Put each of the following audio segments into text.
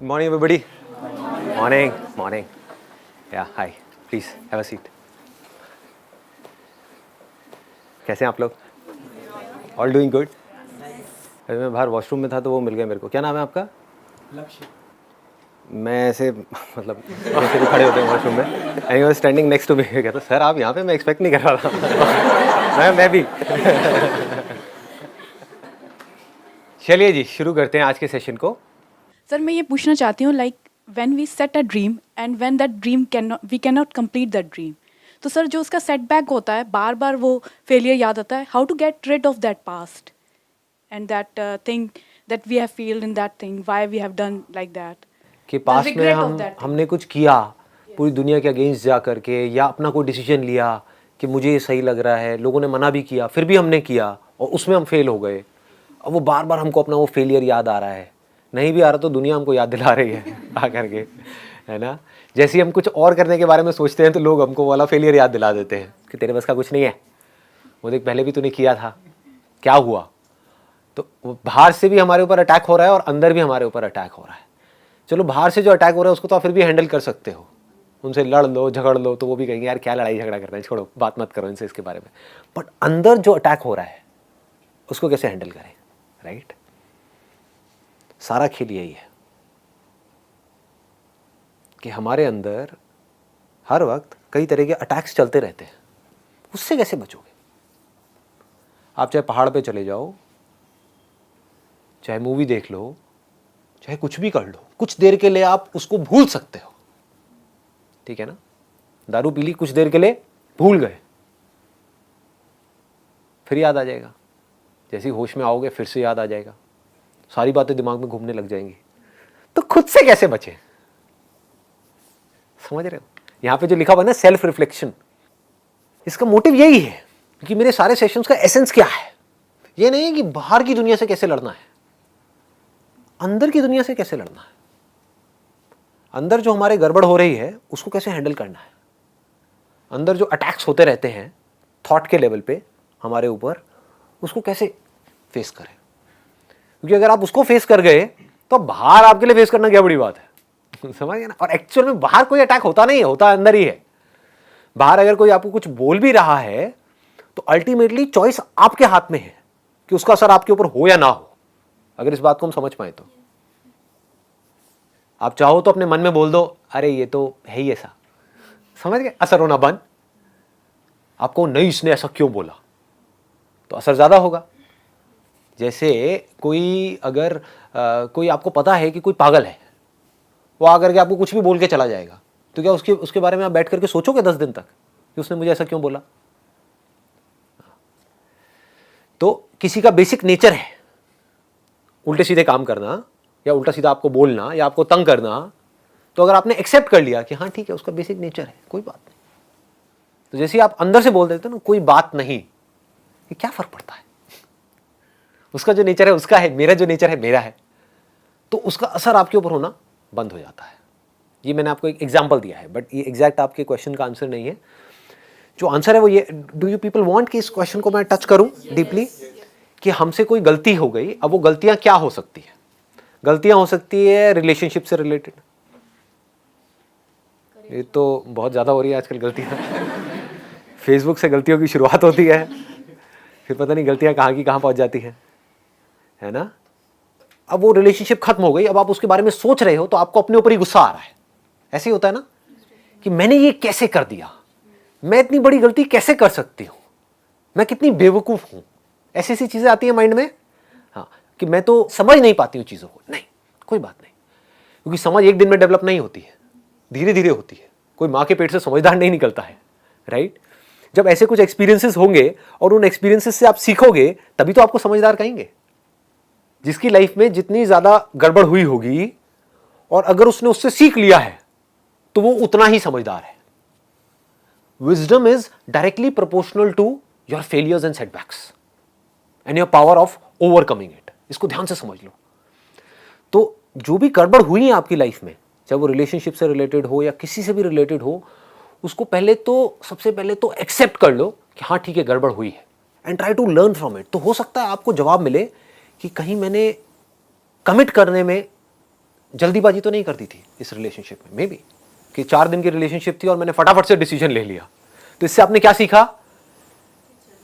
Good morning, everybody. Morning, morning. Yeah, hi. Please have a seat. कैसे हैं आप लोग? All doing good? अभी मैं बाहर वॉशरूम में था तो वो मिल गया मेरे को. क्या नाम है आपका? लक्ष्य. मैं ऐसे मतलब ऐसे भी खड़े होते हैं वॉशरूम में. And he was standing next to me. कहता सर आप यहाँ पे, मैं एक्सपेक्ट नहीं कर रहा था. मैं भी. चलिए जी शुरू करते हैं आज के सेशन को. सर मैं ये पूछना चाहती हूँ like when we set a dream and when that dream we can not complete that dream, तो सर जो उसका सेटबैक होता है, बार बार वो फेलियर याद आता है, how to get rid of that past and that thing that we have failed in that thing, why we have done like that. कि पास्ट में हमने कुछ किया पूरी दुनिया के अगेंस्ट जा करके, या अपना कोई डिसीजन लिया कि मुझे ये सही लग रहा है, लोगों ने मना भी किया फिर भी हमने किया और उसमें हम फेल हो गए. अब वो बार बार हमको अपना वो फेलियर याद आ रहा है. नहीं भी आ रहा तो दुनिया हमको याद दिला रही है आ करके, है ना. जैसे ही हम कुछ और करने के बारे में सोचते हैं तो लोग हमको वाला फेलियर याद दिला देते हैं कि तेरे बस का कुछ नहीं है, वो देख पहले भी तूने किया था, क्या हुआ. तो बाहर से भी हमारे ऊपर अटैक हो रहा है और अंदर भी हमारे ऊपर अटैक हो रहा है. चलो बाहर से जो अटैक हो रहा है उसको तो आप फिर भी हैंडल कर सकते हो, उनसे लड़ लो झगड़ लो तो वो भी कहेंगे यार क्या लड़ाई झगड़ा करना है, छोड़ो बात मत करो इनसे इसके बारे में. बट अंदर जो अटैक हो रहा है उसको कैसे हैंडल करें, राइट. सारा खेल यही है कि हमारे अंदर हर वक्त कई तरह के अटैक्स चलते रहते हैं. उससे कैसे बचोगे. आप चाहे पहाड़ पे चले जाओ, चाहे मूवी देख लो, चाहे कुछ भी कर लो, कुछ देर के लिए आप उसको भूल सकते हो, ठीक है ना. दारू पी ली, कुछ देर के लिए भूल गए, फिर याद आ जाएगा. जैसे ही होश में आओगे फिर से याद आ जाएगा, सारी बातें दिमाग में घूमने लग जाएंगी. तो खुद से कैसे बचे, समझ रहे हो. यहां पे जो लिखा हुआ है ना सेल्फ रिफ्लेक्शन, इसका मोटिव यही है कि मेरे सारे सेशंस का एसेंस क्या है. ये नहीं है कि बाहर की दुनिया से कैसे लड़ना है, अंदर की दुनिया से कैसे लड़ना है. अंदर जो हमारे गड़बड़ हो रही है उसको कैसे हैंडल करना है. अंदर जो अटैक्स होते रहते हैं थॉट के लेवल पे हमारे ऊपर, उसको कैसे फेस करें. क्योंकि अगर आप उसको फेस कर गए तो बाहर आपके लिए फेस करना क्या बड़ी बात है. समझ गए ना. और एक्चुअल में बाहर कोई अटैक होता नहीं है, होता अंदर ही है. बाहर अगर कोई आपको कुछ बोल भी रहा है तो अल्टीमेटली चॉइस आपके हाथ में है कि उसका असर आपके ऊपर हो या ना हो. अगर इस बात को हम समझ पाए तो आप चाहो तो अपने मन में बोल दो अरे ये तो है ही ऐसा, समझ गए, असर होना बंद. आपको नहीं इसने ऐसा क्यों बोला, तो असर ज्यादा होगा. जैसे कोई अगर कोई आपको पता है कि कोई पागल है, वो आकर के आपको कुछ भी बोल के चला जाएगा, तो क्या उसके बारे में आप बैठ करके सोचोगे 10 दिन तक कि उसने मुझे ऐसा क्यों बोला. तो किसी का बेसिक नेचर है उल्टे सीधे काम करना, या उल्टा सीधा आपको बोलना, या आपको तंग करना. तो अगर आपने एक्सेप्ट कर लिया कि हाँ ठीक है उसका बेसिक नेचर है, कोई बात नहीं, तो जैसे आप अंदर से बोल देते हो ना कोई बात नहीं, कि क्या फर्क पड़ता है, उसका जो नेचर है उसका है, मेरा जो नेचर है मेरा है, तो उसका असर आपके ऊपर होना बंद हो जाता है. ये मैंने आपको एक एग्जांपल दिया है, बट ये एग्जैक्ट आपके क्वेश्चन का आंसर नहीं है. जो आंसर है वो ये, डू यू पीपल वांट कि इस क्वेश्चन को मैं टच करूं डीपली, कि हमसे कोई गलती हो गई. अब वो गलतियां क्या हो सकती है. गलतियां हो सकती है रिलेशनशिप से रिलेटेड. ये तो बहुत ज्यादा हो रही है आजकल गलतियां. फेसबुक से गलतियों की शुरुआत होती है, फिर पता नहीं गलतियां कहाँ की कहाँ पहुंच जाती है ना. अब वो रिलेशनशिप खत्म हो गई, अब आप उसके बारे में सोच रहे हो तो आपको अपने ऊपर ही गुस्सा आ रहा है. ऐसे ही होता है ना कि मैंने ये कैसे कर दिया, मैं इतनी बड़ी गलती कैसे कर सकती हूं, मैं कितनी बेवकूफ हूं. ऐसी ऐसी चीजें आती है माइंड में. हाँ, कि मैं तो समझ नहीं पाती हूँ चीजों को. नहीं, कोई बात नहीं, क्योंकि समझ एक दिन में डेवलप नहीं होती है, धीरे धीरे होती है. कोई माँ के पेट से समझदार नहीं निकलता है, राइट. जब ऐसे कुछ एक्सपीरियंसेस होंगे और उन एक्सपीरियंसेस से आप सीखोगे तभी तो आपको समझदार कहेंगे. जिसकी लाइफ में जितनी ज्यादा गड़बड़ हुई होगी और अगर उसने उससे सीख लिया है तो वो उतना ही समझदार है. Wisdom is directly proportional to your failures and setbacks and your power of overcoming it. इसको ध्यान से समझ लो. तो जो भी गड़बड़ हुई है आपकी लाइफ में, चाहे वो रिलेशनशिप से रिलेटेड हो या किसी से भी रिलेटेड हो, उसको सबसे पहले तो एक्सेप्ट कर लो कि हाँ ठीक है गड़बड़ हुई है, and try to learn from it. तो हो सकता है आपको जवाब मिले कि कहीं मैंने कमिट करने में जल्दीबाजी तो नहीं करती थी इस रिलेशनशिप में, मे बी कि 4 दिन की रिलेशनशिप थी और मैंने फटाफट से डिसीजन ले लिया। तो इससे आपने क्या सीखा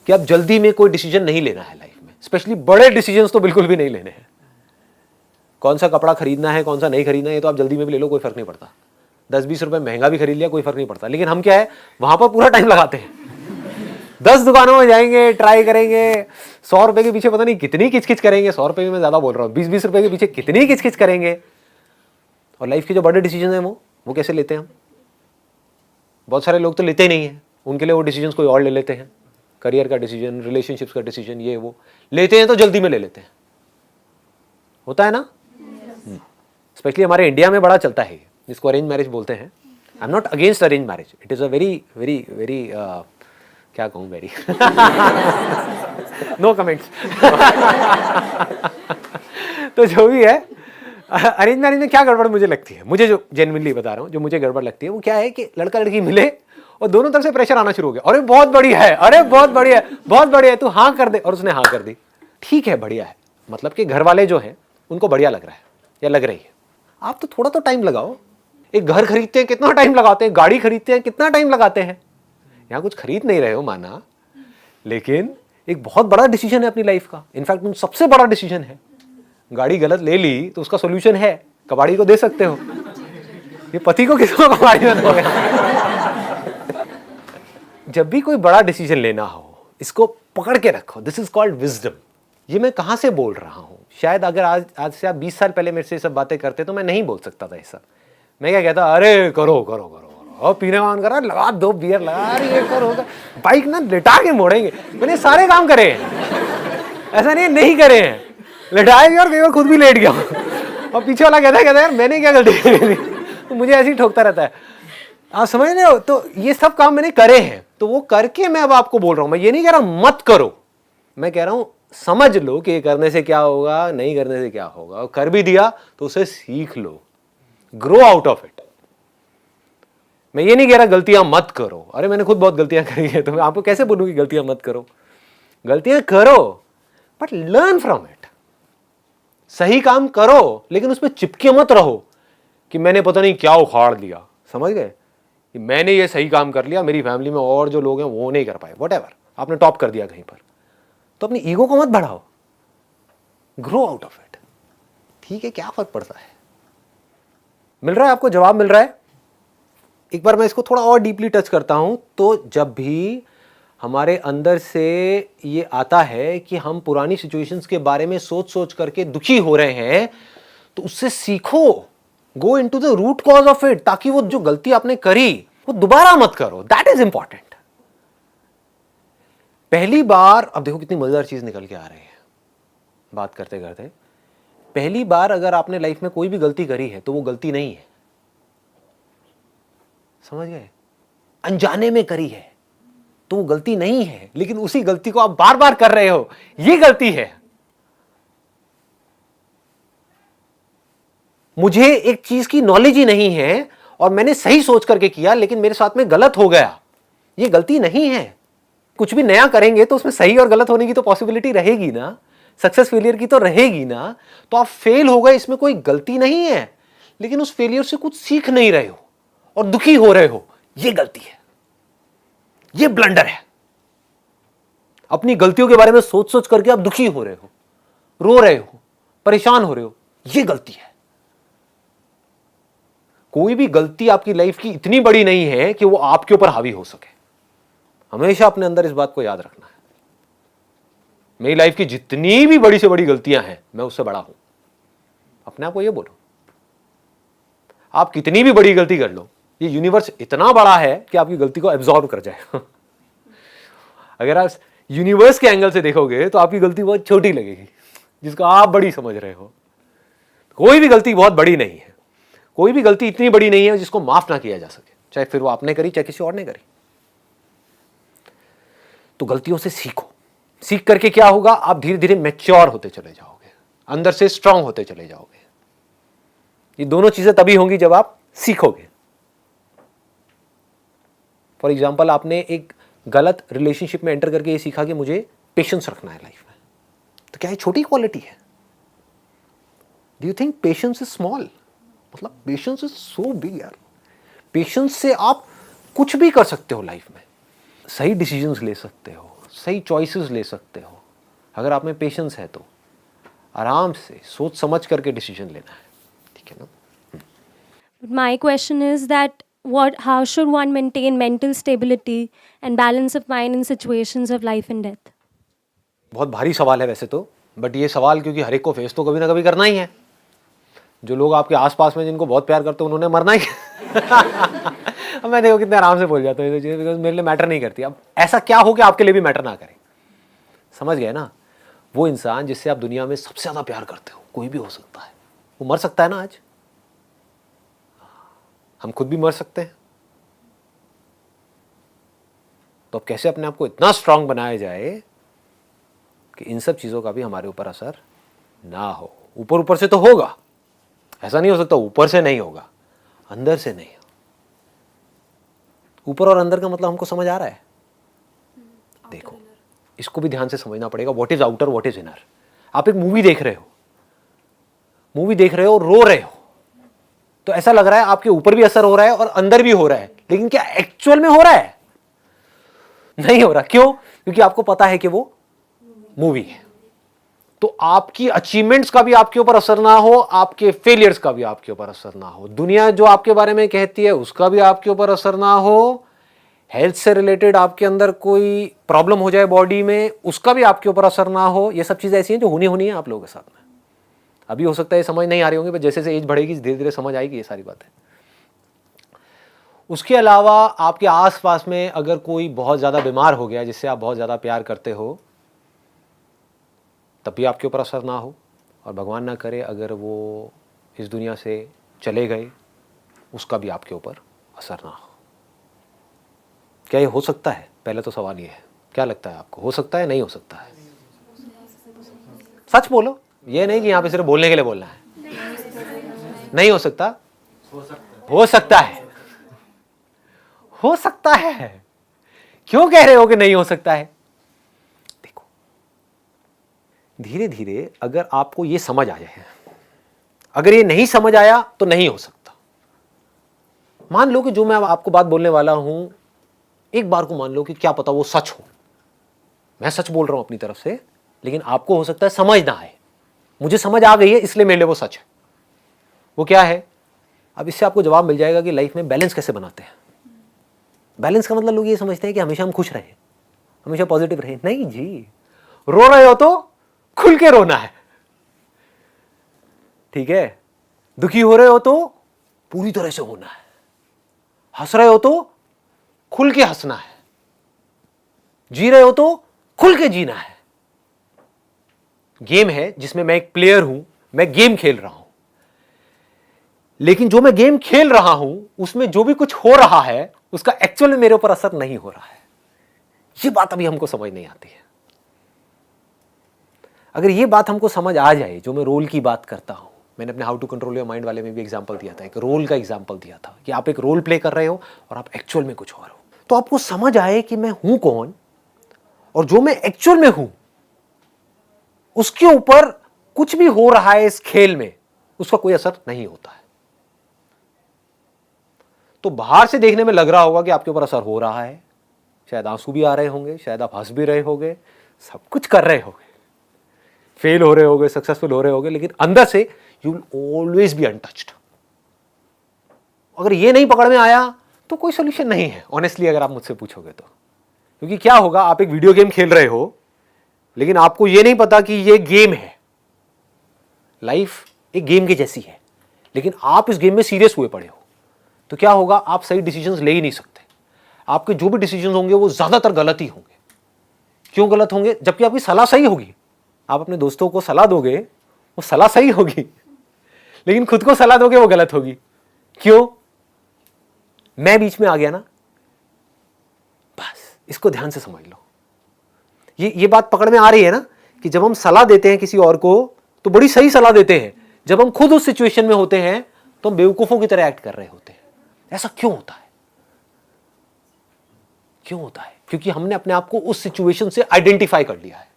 कि अब जल्दी में कोई डिसीजन नहीं लेना है लाइफ में, स्पेशली बड़े डिसीजंस तो बिल्कुल भी नहीं लेने हैं। कौन सा कपड़ा खरीदना है, कौन सा नहीं खरीदना है, ये तो आप जल्दी में भी ले लो, कोई फर्क नहीं पड़ता। 10-20 रुपए महंगा भी खरीद लिया, कोई फर्क नहीं पड़ता। लेकिन हम क्या है, वहां पर पूरा टाइम लगाते हैं। 10 दुकानों में जाएंगे, ट्राई करेंगे, 100 रुपए के पीछे पता नहीं कितनी किचकिच करेंगे। 100 रुपए में मैं ज्यादा बोल रहा हूँ, 20-20 रुपए के पीछे कितनी किचकिच करेंगे। और लाइफ के जो बड़े डिसीजन है वो कैसे लेते हैं हम? बहुत सारे लोग तो लेते ही नहीं है, उनके लिए वो डिसीजन कोई और ले लेते हैं। करियर का डिसीजन, रिलेशनशिप्स का डिसीजन, ये वो लेते हैं तो जल्दी में ले लेते हैं। होता है ना, स्पेशली हमारे इंडिया में बड़ा चलता है, जिसको अरेंज मैरिज बोलते हैं। I am not against arrange marriage, it is a very very very क्या कहूँ, वेरी नो कमेंट्स। तो जो भी है, अरेंज मैरिज में क्या गड़बड़ मुझे लगती है, मुझे जो जेन्युइनली बता रहा हूँ, जो मुझे गड़बड़ लगती है वो क्या है कि लड़का लड़की मिले और दोनों तरफ से प्रेशर आना शुरू हो गया। अरे बहुत बढ़िया है, अरे बहुत बढ़िया है, बहुत बढ़िया है, तू हाँ कर दे। और उसने हाँ कर दी, ठीक है, बढ़िया है। मतलब कि घर वाले जो हैं उनको बढ़िया लग रहा है या लग रही है। आप तो थोड़ा तो टाइम लगाओ। एक घर खरीदते हैं कितना टाइम लगाते हैं, गाड़ी खरीदते हैं कितना टाइम लगाते हैं। यहाँ कुछ खरीद नहीं रहे हो माना, लेकिन एक बहुत बड़ा डिसीजन है अपनी लाइफ का। इनफैक्ट सबसे बड़ा डिसीजन है। गाड़ी गलत ले ली तो उसका सोल्यूशन है, कबाड़ी को दे सकते हो। ये पति को किसको कबाड़ी में दोगे? जब भी कोई बड़ा डिसीजन लेना हो, इसको पकड़ के रखो। This is called wisdom. ये मैं कहां से बोल रहा हूं? शायद अगर आज से आप 20 साल पहले मेरे से ये सब बातें करते तो मैं नहीं बोल सकता था ये सब। मैं क्या कहता, अरे करो करो करो, और पीने मान करा, लगा 2 बियर लगा, अरे ये करो, बाइक ना लिटा के मोड़ेंगे। मैंने सारे काम करे हैं, ऐसा नहीं करे हैं, लिटाए भी और कई बार खुद भी लेट गया। और पीछे वाला कहता है यार मैंने क्या गलती की? तो मुझे ऐसे ही ठोकता रहता है। आप समझ रहे हो? तो ये सब काम मैंने करे हैं, तो वो करके मैं अब आपको बोल रहा हूं। मैं ये नहीं कह रहा मत करो, मैं कह रहा हूं समझ लो कि ये करने से क्या होगा, नहीं करने से क्या होगा। और कर भी दिया तो उसे सीख लो, ग्रो आउट ऑफ इट। मैं ये नहीं कह रहा गलतियां मत करो। अरे मैंने खुद बहुत गलतियां करी है, तो मैं आपको कैसे बोलूं कि गलतियां मत करो? गलतियां करो, बट लर्न फ्रॉम इट। सही काम करो, लेकिन उसमें चिपके मत रहो कि मैंने पता नहीं क्या उखाड़ दिया। समझ गए? कि मैंने ये सही काम कर लिया, मेरी फैमिली में और जो लोग हैं वो नहीं कर पाए, व्हाटएवर, आपने टॉप कर दिया कहीं पर। तो अपनी ईगो को मत बढ़ाओ, ग्रो आउट ऑफ इट। ठीक है, क्या फर्क पड़ता है? मिल रहा है आपको जवाब? मिल रहा है? एक बार मैं इसको थोड़ा और डीपली टच करता हूं। तो जब भी हमारे अंदर से ये आता है कि हम पुरानी सिचुएशंस के बारे में सोच सोच करके दुखी हो रहे हैं, तो उससे सीखो, go into the root cause of it, ताकि वो जो गलती आपने करी वो दोबारा मत करो। That is important. पहली बार, अब देखो कितनी मजेदार चीज निकल के आ रही है बात करते करते। पहली बार अगर आपने लाइफ में कोई भी गलती करी है तो वो गलती नहीं है। समझ गए? अनजाने में करी है तो वो गलती नहीं है, लेकिन उसी गलती को आप बार बार कर रहे हो, ये गलती है। मुझे एक चीज की नॉलेज ही नहीं है और मैंने सही सोच करके किया, लेकिन मेरे साथ में गलत हो गया, ये गलती नहीं है। कुछ भी नया करेंगे तो उसमें सही और गलत होने की तो पॉसिबिलिटी रहेगी ना, सक्सेस फेलियर की तो रहेगी ना। तो आप फेल हो गए, इसमें कोई गलती नहीं है, लेकिन उस फेलियर से कुछ सीख नहीं रहे हो और दुखी हो रहे हो, ये गलती है, ये ब्लंडर है। अपनी गलतियों के बारे में सोच सोच करके आप दुखी हो रहे हो, रो रहे हो, परेशान हो रहे हो, ये गलती है। कोई भी गलती आपकी लाइफ की इतनी बड़ी नहीं है कि वो आपके ऊपर हावी हो सके। हमेशा अपने अंदर इस बात को याद रखना है। मेरी लाइफ की जितनी भी बड़ी से बड़ी गलतियां हैं, मैं उससे बड़ा हूं। अपने आप को ये बोलो। आप कितनी भी बड़ी गलती कर लो, ये यूनिवर्स इतना बड़ा है कि आपकी गलती को एब्जॉर्ब कर जाए। अगर आप यूनिवर्स के एंगल से देखोगे तो आपकी गलती बहुत छोटी लगेगी, जिसको आप बड़ी समझ रहे हो। कोई भी गलती बहुत बड़ी नहीं है, कोई भी गलती इतनी बड़ी नहीं है जिसको माफ ना किया जा सके, चाहे फिर वो आपने करी चाहे किसी और ने करी। तो गलतियों से सीखो। सीख करके क्या होगा? आप धीरे धीरे मैच्योर होते चले जाओगे, अंदर से स्ट्रांग होते चले जाओगे। ये दोनों चीजें तभी होंगी जब आप सीखोगे। फॉर एग्जाम्पल, आपने एक गलत रिलेशनशिप में एंटर करके ये सीखा कि मुझे पेशेंस रखना है लाइफ में, तो क्या ये छोटी क्वालिटी है? Do you think patience is small? मतलब पेशेंस इज सो बिग यार। पेशेंस से आप कुछ भी कर सकते हो लाइफ में, सही डिसीजंस ले सकते हो, सही चॉइसेस ले सकते हो। अगर आप में पेशेंस है तो आराम से सोच समझ करके डिसीजन लेना है, ठीक है ना। My question is that how should one maintain mental stability and balance of mind in situations of life and death? बहुत भारी सवाल है वैसे तो, बट ये सवाल क्योंकि हर एक को फेस तो कभी ना कभी करना ही है। जो लोग आपके आसपास में जिनको बहुत प्यार करते हैं उन्होंने मरना ही अब मैं देखो कितने आराम से बोल जाता हूँ, बिकॉज मेरे लिए मैटर नहीं करती। अब ऐसा क्या हो कि आपके लिए भी मैटर ना करे, समझ गए ना। वो इंसान जिससे आप दुनिया में सबसे ज़्यादा प्यार करते हो, कोई भी हो सकता है, वो मर सकता है ना। आज हम खुद भी मर सकते हैं, तो अब कैसे अपने आप को इतना स्ट्रांग बनाया जाए कि इन सब चीज़ों का भी हमारे ऊपर असर ना हो। ऊपर ऊपर से तो होगा, ऐसा नहीं हो सकता ऊपर से नहीं होगा, अंदर से नहीं। ऊपर और अंदर का मतलब हमको समझ आ रहा है। देखो इसको भी ध्यान से समझना पड़ेगा, what is outer what is inner. आप एक मूवी देख रहे हो, रो रहे हो, तो ऐसा लग रहा है आपके ऊपर भी असर हो रहा है और अंदर भी हो रहा है, लेकिन क्या एक्चुअल में हो रहा है? नहीं हो रहा। क्यों? क्योंकि आपको पता है कि वो मूवी है। तो आपकी अचीवमेंट्स का भी आपके ऊपर असर ना हो, आपके फेलियर्स का भी आपके ऊपर असर ना हो, दुनिया जो आपके बारे में कहती है उसका भी आपके ऊपर असर ना हो, हेल्थ से रिलेटेड आपके अंदर कोई प्रॉब्लम हो जाए बॉडी में, उसका भी आपके ऊपर असर ना हो। ये सब चीजें ऐसी हैं जो होनी है आप लोगों के साथ में। अभी हो सकता है समझ नहीं आ रही होंगी, पर जैसे जैसे एज बढ़ेगी धीरे धीरे समझ आएगी ये सारी बातें। उसके अलावा आपके आसपास में अगर कोई बहुत ज्यादा बीमार हो गया जिससे आप बहुत ज्यादा प्यार करते हो, तब भी आपके ऊपर असर ना हो। और भगवान ना करे अगर वो इस दुनिया से चले गए, उसका भी आपके ऊपर असर ना हो। क्या ये हो सकता है? पहले तो सवाल ये है, क्या लगता है आपको, हो सकता है नहीं हो सकता है? सच बोलो, ये नहीं कि यहां पे सिर्फ बोलने के लिए बोलना है। नहीं हो सकता? हो सकता है। हो सकता है। क्यों कह रहे हो कि नहीं हो सकता है? देखो धीरे धीरे अगर आपको ये समझ आ जाए, अगर ये नहीं समझ आया तो नहीं हो सकता। मान लो कि जो मैं आपको बात बोलने वाला हूं, एक बार को मान लो कि क्या पता वो सच हो, मैं सच बोल रहा हूं अपनी तरफ से, लेकिन आपको हो सकता है समझ ना आए। मुझे समझ आ गई है इसलिए मेरे लिए वो सच है। वो क्या है? अब इससे आपको जवाब मिल जाएगा कि लाइफ में बैलेंस कैसे बनाते हैं। बैलेंस का मतलब लोग ये समझते हैं कि हमेशा हम खुश रहें, हमेशा पॉजिटिव रहें। नहीं जी, रो रहे हो तो खुल के रोना है, ठीक है। दुखी हो रहे हो तो पूरी तरह से होना है, हंस रहे हो तो खुल के हंसना है, जी रहे हो तो खुल के जीना है। गेम है जिसमें मैं एक प्लेयर हूं, मैं गेम खेल रहा हूं, लेकिन जो मैं गेम खेल रहा हूं उसमें जो भी कुछ हो रहा है उसका एक्चुअल में मेरे ऊपर असर नहीं हो रहा है। ये बात अभी हमको समझ नहीं आती है। अगर ये बात हमको समझ आ जाए, जो मैं रोल की बात करता हूं, मैंने अपने how to control your mind वाले में भी एग्जांपल दिया था, एक रोल का एग्जांपल दिया था कि आप एक रोल प्ले कर रहे हो और आप एक्चुअल में कुछ और हो। तो आपको समझ आए कि मैं हूं कौन और जो मैं एक्चुअल में हूं उसके ऊपर कुछ भी हो रहा है इस खेल में, उसका कोई असर नहीं होता है। तो बाहर से देखने में लग रहा होगा कि आपके ऊपर असर हो रहा है, शायद आंसू भी आ रहे होंगे, शायद आप हंस भी रहे होंगे, सब कुछ कर रहे होंगे, फेल हो रहे होंगे, सक्सेसफुल हो रहे होंगे, लेकिन अंदर से you will always be untouched. अगर ये नहीं पकड़ में आया तो कोई सोल्यूशन नहीं है, ऑनेस्टली अगर आप मुझसे पूछोगे तो। क्योंकि क्या होगा, आप एक वीडियो गेम खेल रहे हो लेकिन आपको यह नहीं पता कि यह गेम है। लाइफ एक गेम के जैसी है, लेकिन आप इस गेम में सीरियस हुए पड़े हो, तो क्या होगा, आप सही डिसीजंस ले ही नहीं सकते। आपके जो भी डिसीजंस होंगे वो ज्यादातर गलत ही होंगे। क्यों गलत होंगे? जबकि आपकी सलाह सही होगी। आप अपने दोस्तों को सलाह दोगे, वो सलाह सही होगी, लेकिन खुद को सलाह दोगे वो गलत होगी। क्यों? मैं बीच में आ गया ना। बस इसको ध्यान से समझ लो। ये बात पकड़ में आ रही है ना कि जब हम सलाह देते हैं किसी और को तो बड़ी सही सलाह देते हैं, जब हम खुद उस सिचुएशन में होते हैं तो हम बेवकूफों की तरह एक्ट कर रहे होते हैं। ऐसा क्यों होता है? क्यों होता है? क्योंकि हमने अपने आप को उस सिचुएशन से आइडेंटिफाई कर लिया है।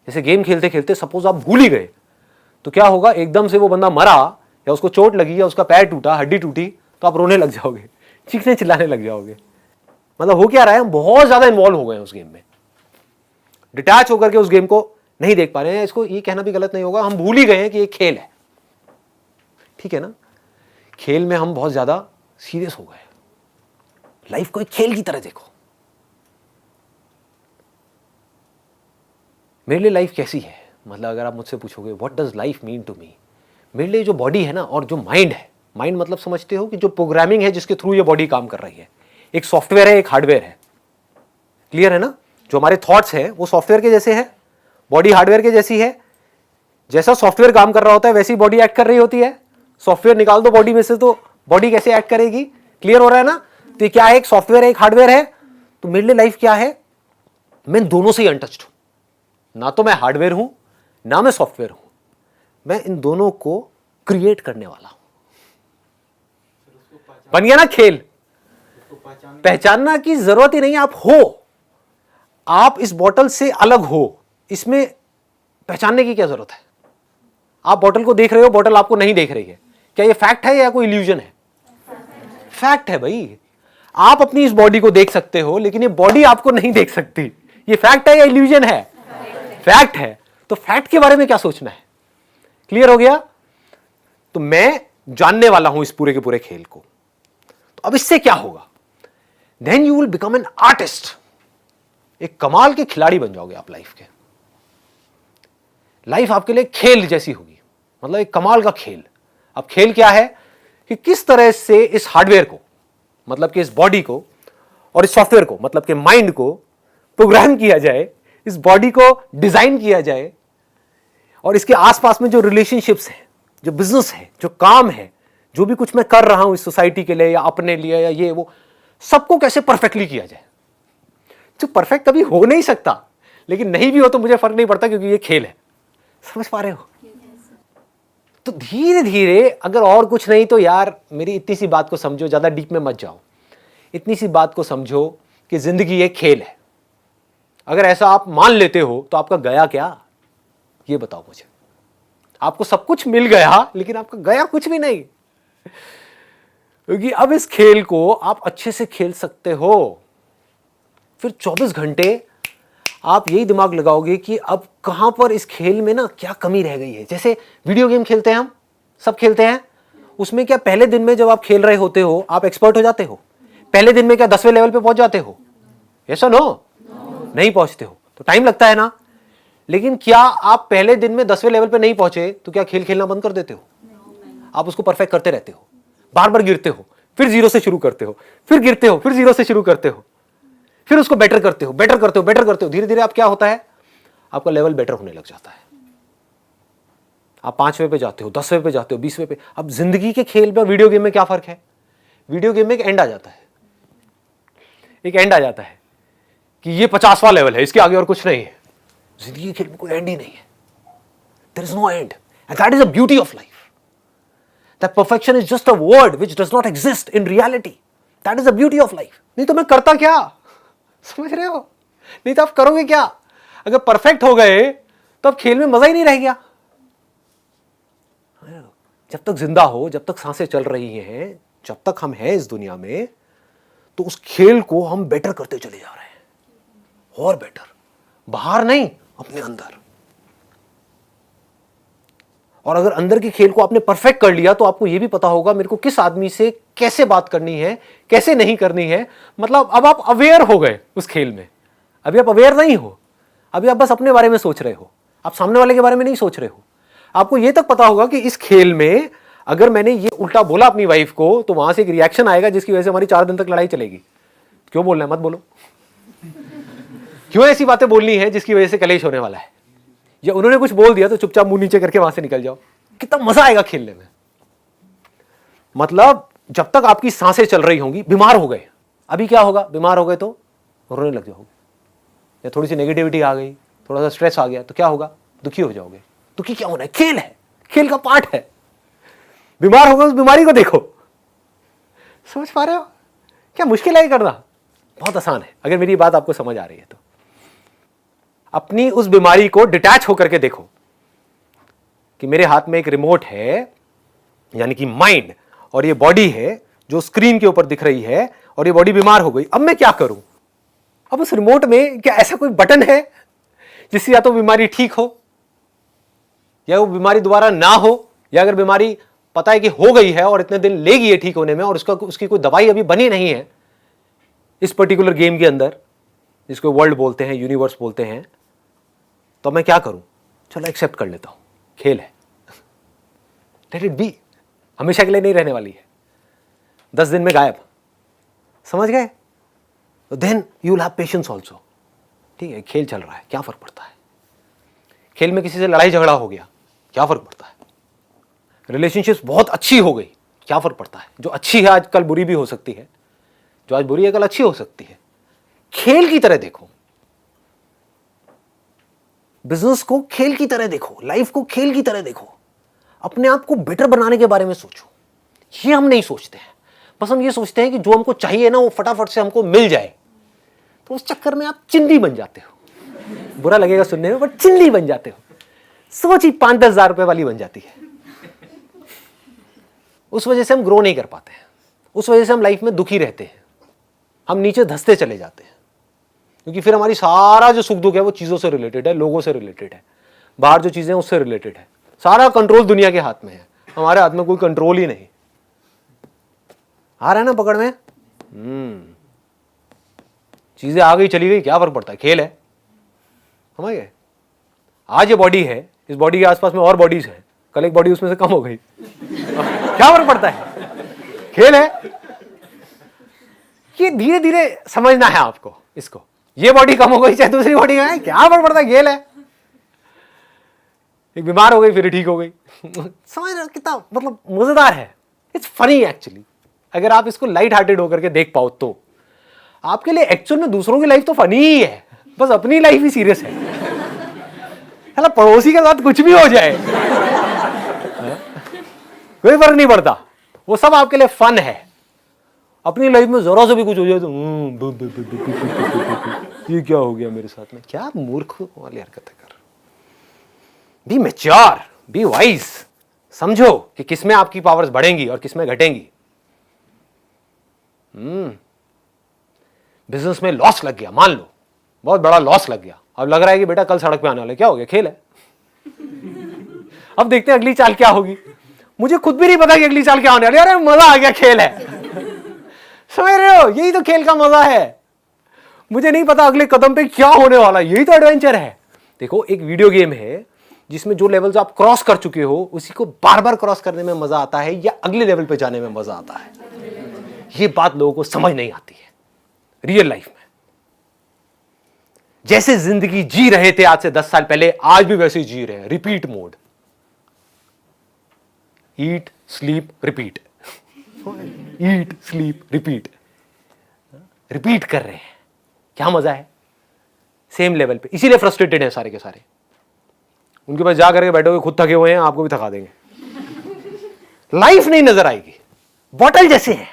जैसे गेम खेलते खेलते सपोज आप भूल ही गए, तो क्या होगा, एकदम से वो बंदा मरा, या उसको चोट लगी या उसका पैर टूटा, हड्डी टूटी, तो आप रोने लग जाओगे, चीखने चिल्लाने लग जाओगे। मतलब हो क्या रहा है, हम बहुत ज्यादा इन्वॉल्व हो गए हैं उस गेम में, डिटैच होकर के उस गेम को नहीं देख पा रहे हैं। इसको ये कहना भी गलत नहीं होगा, हम भूल ही गए हैं कि ये खेल है, ठीक है ना। खेल में हम बहुत ज्यादा सीरियस हो गए। लाइफ को एक खेल की तरह देखो। मेरे लिए लाइफ कैसी है, मतलब अगर आप मुझसे पूछोगे what does life mean to me, मेरे लिए जो बॉडी है ना और जो माइंड है, माइंड मतलब समझते हो कि जो प्रोग्रामिंग है जिसके थ्रू ये बॉडी काम कर रही है, एक सॉफ्टवेयर है, एक हार्डवेयर है, क्लियर है ना। जो हमारे थॉट्स हैं वो सॉफ्टवेयर के जैसे है, बॉडी हार्डवेयर के जैसी है। जैसा सॉफ्टवेयर काम कर रहा होता है वैसी बॉडी एक्ट कर रही होती है। सॉफ्टवेयर निकाल दो बॉडी में से तो बॉडी कैसे एक्ट करेगी, क्लियर हो रहा है ना। तो क्या है, एक सॉफ्टवेयर है, एक हार्डवेयर है। तो मेरे लिए लाइफ क्या है, मैं दोनों से ही अनटच्ड हूं, ना तो मैं हार्डवेयर हूं ना मैं सॉफ्टवेयर हूं, मैं इन दोनों को क्रिएट करने वाला हूं। बन गया ना खेल। पहचानना की जरूरत ही नहीं, आप हो, आप इस बोतल से अलग हो, इसमें पहचानने की क्या जरूरत है। आप बोतल को देख रहे हो, बोतल आपको नहीं देख रही है, क्या ये फैक्ट है या कोई इल्यूजन है? फैक्ट है भाई। आप अपनी इस बॉडी को देख सकते हो लेकिन ये बॉडी आपको नहीं देख सकती। ये फैक्ट है या इल्यूजन है? फैक्ट है। तो फैक्ट के बारे में क्या सोचना है, क्लियर हो गया। तो मैं जानने वाला हूं इस पूरे के पूरे खेल को। तो अब इससे क्या होगा, then you will become an artist. एक कमाल के खिलाड़ी बन जाओगे आप लाइफ के। लाइफ आपके लिए खेल जैसी होगी, मतलब एक कमाल का खेल। अब खेल क्या है कि किस तरह से इस हार्डवेयर को, मतलब कि इस बॉडी को, और इस सॉफ्टवेयर को, मतलब कि माइंड को प्रोग्राम किया जाए, इस बॉडी को डिजाइन किया जाए, और इसके आसपास में जो रिलेशनशिप्स है, जो बिजनेस है, जो काम है, जो भी कुछ मैं कर रहा हूं इस सोसाइटी के लिए या अपने लिए या ये वो, सबको कैसे परफेक्टली किया जाए। जो परफेक्ट कभी हो नहीं सकता, लेकिन नहीं भी हो तो मुझे फर्क नहीं पड़ता क्योंकि ये खेल है। समझ पा रहे हो? तो धीरे धीरे, अगर और कुछ नहीं तो यार मेरी इतनी सी बात को समझो, ज्यादा डीप में मत जाओ, इतनी सी बात को समझो कि जिंदगी एक खेल है। अगर ऐसा आप मान लेते हो तो आपका गया क्या, ये बताओ मुझे। आपको सब कुछ मिल गया लेकिन आपका गया कुछ भी नहीं, क्योंकि अब इस खेल को आप अच्छे से खेल सकते हो। फिर 24 घंटे आप यही दिमाग लगाओगे कि अब कहां पर इस खेल में ना क्या कमी रह गई है। जैसे वीडियो गेम खेलते हैं, हम सब खेलते हैं, उसमें क्या पहले दिन में जब आप खेल रहे होते हो आप एक्सपर्ट हो जाते हो? पहले दिन में क्या 10वें लेवल पे पहुंच जाते हो? ऐसा नो नहीं पहुंचते हो, तो टाइम लगता है ना। लेकिन क्या आप पहले दिन में 10वें लेवल पे नहीं पहुंचे तो क्या खेल खेलना बंद कर देते हो? आप उसको परफेक्ट करते रहते हो, बार बार गिरते हो, फिर जीरो से शुरू करते हो, फिर गिरते हो, फिर जीरो से शुरू करते हो, फिर उसको बेटर करते हो, बेटर करते हो, बेटर करते हो। धीरे धीरे आप क्या होता है, आपका लेवल बेटर होने लग जाता है। आप 5वें पे जाते हो, 10वें पे जाते हो, 20वें पे। अब जिंदगी के खेल में वीडियो गेम में क्या फर्क है? वीडियो गेम में एक एंड आ जाता है, एक एंड आ जाता है कि ये 50वां लेवल है, इसके आगे और कुछ नहीं है। जिंदगी के खेल में कोई एंड ही नहीं है, there is no end, and that is the beauty of life. That perfection is just a word which does not exist in reality. That is the beauty of life. नहीं तो मैं करता क्या, समझ रहे हो? नहीं तो आप करोगे क्या? अगर परफेक्ट हो गए तो अब खेल में मजा ही नहीं रह गया। जब तक जिंदा हो, जब तक सांसें चल रही हैं, जब तक हम हैं इस दुनिया में, तो उस खेल को हम बेटर करते चले जा रहे हैं, और बेटर, बाहर नहीं, अपने अंदर। और अगर अंदर के खेल को आपने परफेक्ट कर लिया तो आपको यह भी पता होगा मेरे को किस आदमी से कैसे बात करनी है, कैसे नहीं करनी है। मतलब अब आप अवेयर हो गए उस खेल में। अभी आप अवेयर नहीं हो, अभी आप बस अपने बारे में सोच रहे हो, आप सामने वाले के बारे में नहीं सोच रहे हो। आपको यह तक पता होगा कि इस खेल में अगर मैंने ये उल्टा बोला अपनी वाइफ को तो वहां से एक रिएक्शन आएगा जिसकी वजह से हमारी 4 दिन तक लड़ाई चलेगी। क्यों बोलना है, मत बोलो। क्यों ऐसी बातें बोलनी है जिसकी वजह से कलेश होने वाला है, या उन्होंने कुछ बोल दिया तो चुपचाप मुंह नीचे करके वहां से निकल जाओ। कितना मजा आएगा खेलने में। मतलब जब तक आपकी सांसें चल रही होंगी, बीमार हो गए, अभी क्या होगा, बीमार हो गए तो रोने लग जाओगे, या थोड़ी सी नेगेटिविटी आ गई, थोड़ा सा स्ट्रेस आ गया तो क्या होगा, दुखी हो जाओगे। दुखी क्या होना है, खेल है, खेल का पार्ट है। बीमार होगा उस बीमारी को देखो। समझ पा रहे हो? क्या मुश्किल है करना, बहुत आसान है अगर मेरी बात आपको समझ आ रही है तो। अपनी उस बीमारी को डिटैच होकर के देखो कि मेरे हाथ में एक रिमोट है यानी कि माइंड, और ये बॉडी है जो स्क्रीन के ऊपर दिख रही है, और ये बॉडी बीमार हो गई। अब मैं क्या करूं? अब उस रिमोट में क्या ऐसा कोई बटन है जिससे या तो बीमारी ठीक हो या वो बीमारी दोबारा ना हो, या अगर बीमारी पता है कि हो गई है और इतने दिन लेगी है ठीक होने में और उसकी कोई दवाई अभी बनी नहीं है इस पर्टिकुलर गेम के अंदर, जिसको वर्ल्ड बोलते हैं, यूनिवर्स बोलते हैं, तो मैं क्या करूं? चलो एक्सेप्ट कर लेता हूं, खेल है, लेट इट बी, हमेशा के लिए नहीं रहने वाली है, 10 दिन में गायब, समझ गए? तो then you will have patience also. ठीक है, खेल चल रहा है, क्या फर्क पड़ता है? खेल में किसी से लड़ाई झगड़ा हो गया, क्या फर्क पड़ता है? रिलेशनशिप्स बहुत अच्छी हो गई, क्या फर्क पड़ता है? जो अच्छी है आज कल बुरी भी हो सकती है, जो आज बुरी है कल अच्छी हो सकती है। खेल की तरह देखो, बिजनेस को खेल की तरह देखो, लाइफ को खेल की तरह देखो, अपने आप को बेटर बनाने के बारे में सोचो। ये हम नहीं सोचते हैं, बस हम ये सोचते हैं कि जो हमको चाहिए ना वो फटाफट से हमको मिल जाए, तो उस चक्कर में आप चिंदी बन जाते हो। बुरा लगेगा सुनने में, बट चिंदी बन जाते हो। सोच ही 5-10 हजार रुपए वाली बन जाती है। उस वजह से हम ग्रो नहीं कर पाते हैं, उस वजह से हम लाइफ में दुखी रहते हैं, हम नीचे धंसते चले जाते हैं, क्योंकि फिर हमारी सारा जो सुख दुख है वो चीज़ों से रिलेटेड है, लोगों से रिलेटेड है, बाहर जो चीज़ें हैं उससे रिलेटेड है। सारा कंट्रोल दुनिया के हाथ में है, हमारे हाथ में कोई कंट्रोल ही नहीं। आ रहा है ना पकड़ में? चीज़ें आ गई चली गई, क्या फर्क पड़ता है? खेल है, समझ गए? आज ये बॉडी है, इस बॉडी के आसपास में और बॉडीज हैं, कल एक बॉडी उसमें से कम हो गई, क्या फर्क पड़ता है? खेल है। ये धीरे धीरे समझना है आपको इसको। ये बॉडी कम हो गई चाहे दूसरी बॉडी है, क्या फर्क पड़ता है? खेल है। एक बीमार हो गई फिर ठीक हो गई। समझ रहे हो कितना मतलब मजेदार है? It's funny actually. अगर आप इसको लाइट हार्टेड होकर के देख पाओ तो आपके लिए एक्चुअल में दूसरों की लाइफ तो फनी ही है, बस अपनी लाइफ ही सीरियस है। है ना, पड़ोसी के साथ कुछ भी हो जाए कोई फर्क नहीं पड़ता, वो सब आपके लिए फन है। अपनी लाइफ में जरा से भी कुछ हो जाए तो ये क्या हो गया मेरे साथ में? क्या मूर्ख वाली हरकतें कर। Be mature, be wise. समझो कि किसमें आपकी पावर्स बढ़ेंगी और किसमें घटेंगी। बिजनेस में लॉस लग गया, मान लो बहुत बड़ा लॉस लग गया, अब लग रहा है कि बेटा कल सड़क पे आने वाले, क्या हो गया? खेल है। अब देखते हैं अगली चाल क्या होगी। मुझे खुद भी नहीं पता कि अगली चाल क्या होने वाली है। अरे मजा आ गया, खेल है। समझ रहे हो? यही तो खेल का मजा है। मुझे नहीं पता अगले कदम पे क्या होने वाला, यही तो एडवेंचर है। देखो, एक वीडियो गेम है जिसमें जो लेवल्स आप क्रॉस कर चुके हो उसी को बार बार क्रॉस करने में मजा आता है या अगले लेवल पे जाने में मजा आता है। ये बात लोगों को समझ नहीं आती है रियल लाइफ में। जैसे जिंदगी जी रहे थे आज से 10 साल पहले, आज भी वैसे ही जी रहे हैं। Repeat mode, eat sleep repeat, eat sleep repeat, repeat कर रहे हैं। क्या मजा है? सेम लेवल पे। इसीलिए फ्रस्ट्रेटेड है सारे के सारे। उनके पास जा करके बैठोगे, खुद थके हुए हैं, आपको भी थका देंगे। लाइफ नहीं नजर आएगी। बॉटल जैसे है,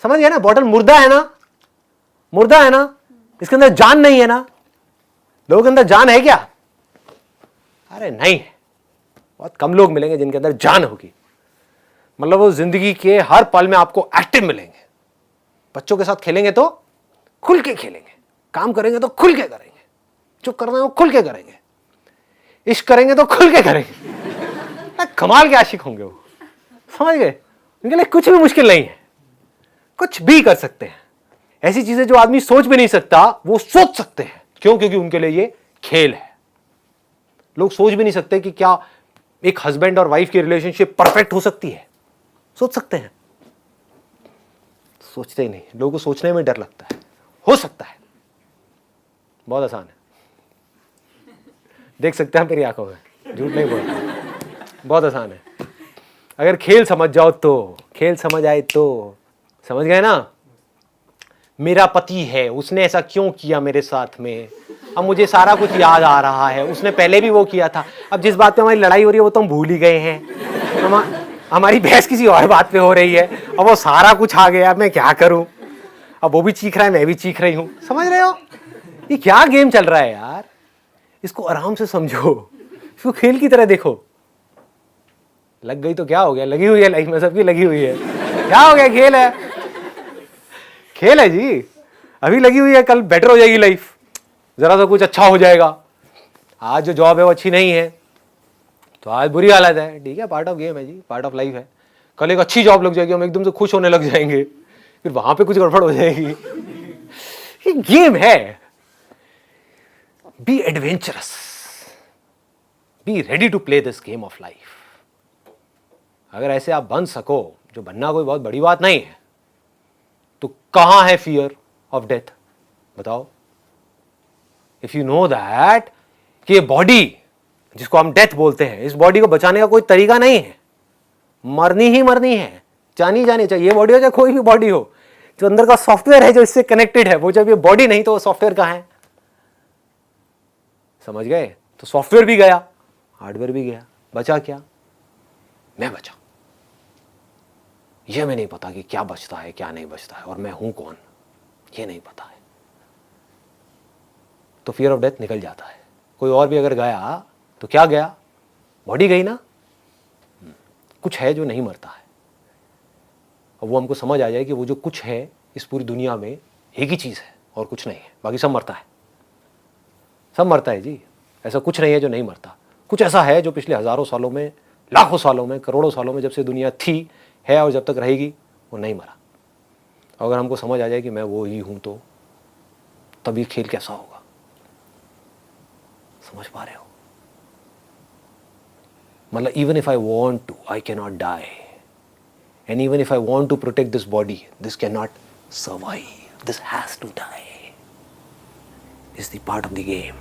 समझ गया ना? बॉटल मुर्दा है ना, मुर्दा है ना, इसके अंदर जान नहीं है ना। लोगों के अंदर जान है क्या? अरे नहीं है। बहुत कम लोग मिलेंगे जिनके अंदर जान होगी। मतलब वो जिंदगी के हर पल में आपको एक्टिव मिलेंगे। बच्चों के साथ खेलेंगे तो खुल के खेलेंगे, काम करेंगे तो खुल के करेंगे, जो करना है वो खुल के करेंगे, इश्क करेंगे तो खुल के करेंगे। कमाल के आशिक होंगे वो, समझ गए? उनके लिए कुछ भी मुश्किल नहीं है, कुछ भी कर सकते हैं। ऐसी चीजें जो आदमी सोच भी नहीं सकता वो सोच सकते हैं। क्यों? क्योंकि उनके लिए ये खेल है। लोग सोच भी नहीं सकते कि क्या एक हस्बैंड और वाइफ की रिलेशनशिप परफेक्ट हो सकती है। सोच सकते हैं? सोचते ही नहीं। लोगों को सोचने में डर लगता है। हो सकता है, बहुत आसान है। देख सकते हैं मेरी आंखों में, झूठ नहीं बोलता, बहुत आसान है। अगर खेल समझ जाओ तो, खेल समझ आए तो, समझ गए ना? मेरा पति है, उसने ऐसा क्यों किया मेरे साथ में, अब मुझे सारा कुछ याद आ रहा है, उसने पहले भी वो किया था। अब जिस बात पे हमारी लड़ाई हो रही है वो तो हम भूल ही गए हैं। हमारी बहस किसी और बात पे हो रही है, अब वो सारा कुछ आ गया, अब मैं क्या करूं? अब वो भी चीख रहा है, मैं भी चीख रही हूं। समझ रहे हो? ये क्या गेम चल रहा है यार? इसको आराम से समझो, इसको खेल की तरह देखो। लग गई तो क्या हो गया, लगी हुई है लाइफ में, सबकी लगी हुई है, क्या हो गया, खेल है, खेल है जी। अभी लगी हुई है, कल बेटर हो जाएगी लाइफ, जरा सा कुछ अच्छा हो जाएगा। आज जो जॉब है वो अच्छी नहीं है तो आज बुरी हालत है, ठीक है, पार्ट ऑफ गेम है जी, पार्ट ऑफ लाइफ है। कल एक अच्छी जॉब लग जाएगी, हम एकदम से खुश होने लग जाएंगे, फिर वहां पे कुछ गड़बड़ हो जाएगी। ये गेम है। Be adventurous, be ready to play this game of life. अगर ऐसे आप बन सको, जो बनना कोई बहुत बड़ी बात नहीं है, तो कहां है फियर ऑफ डेथ, बताओ। इफ यू नो दैट कि ये बॉडी जिसको हम डेथ बोलते हैं, इस बॉडी को बचाने का कोई तरीका नहीं है, मरनी ही मरनी है, जानी जानी चाहिए, ये बॉडी हो चाहे कोई भी बॉडी हो, जो अंदर का सॉफ्टवेयर है जो इससे कनेक्टेड है, वो जब ये बॉडी नहीं तो वो सॉफ्टवेयर कहां है, समझ गए। तो सॉफ्टवेयर भी गया, हार्डवेयर भी गया, बचा क्या, मैं बचा। ये मैं नहीं पता कि क्या बचता है क्या नहीं बचता है, और मैं हूं कौन, ये नहीं पता है। तो फियर ऑफ डेथ निकल जाता है। कोई और भी अगर गया तो क्या गया, बॉडी गई ना, कुछ है जो नहीं मरता है। और वो हमको समझ आ जाए कि वो जो कुछ है इस पूरी दुनिया में एक ही चीज है और कुछ नहीं है, बाकी सब मरता है, सब मरता है जी। ऐसा कुछ नहीं है जो नहीं मरता, कुछ ऐसा है जो पिछले हजारों सालों में, लाखों सालों में, करोड़ों सालों में, जब से दुनिया थी, है और जब तक रहेगी, वो नहीं मरा। अगर हमको समझ आ जाए कि मैं वो ही हूं, तो तब ये खेल कैसा होगा, समझ पा रहे हो। मतलब even if I want to, I cannot die, and even if I want to protect this body, this cannot survive, this has to die. It's the part of the game.